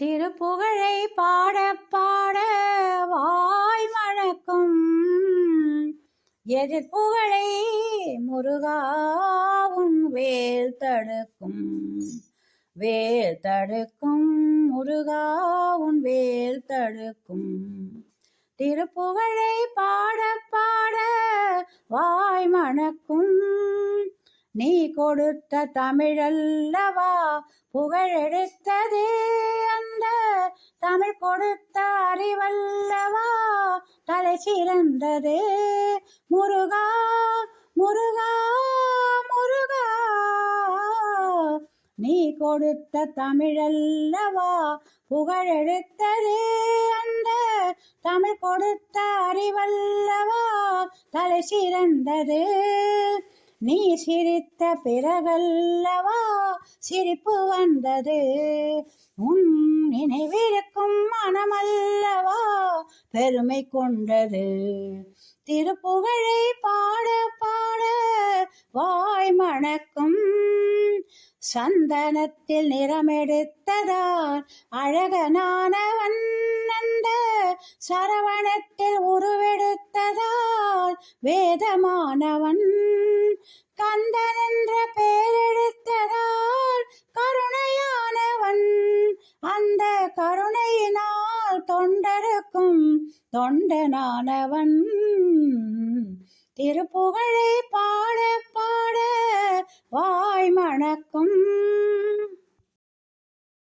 திருப்புகழை பாட பாட வாய் மணக்கும் எதிர்ப்புகழை முருகாவும் வேல் தடுக்கும் முருகாவும் வேல் தடுக்கும் திருப்புகழை பாட பாட வாய் மணக்கும் நீ கொடுத்த தமிழல்லவா புகழெடுத்ததே அந்த தமிழ் கொடுத்த அறிவல்லவா தலை சிறந்ததே முருகா முருகா முருகா நீ கொடுத்த தமிழல்லவா புகழெடுத்ததே அந்த தமிழ் கொடுத்த அறிவல்லவா தலை சிறந்தது நீ சிரித்த பிறகல்லவா சிரிப்பு வந்தது உன் நினைவிருக்கும் மனமல்லவா பெருமை கொண்டது திருப்புகழை பாட பாட வாய் மணக்கும் சந்தனத்தில் நிறமெடுத்ததால் அழகனானவன் அந்த சரவணத்தில் உருவெடுத்ததால் வேதமானவன் கந்தன் என்ற பெயரெடுத்ததால் கருணையானவன் அந்த கருணையினால் தொண்டருக்கும் தொண்டனானவன் திருப்புகழை பாட பாட வாய் மணக்கும்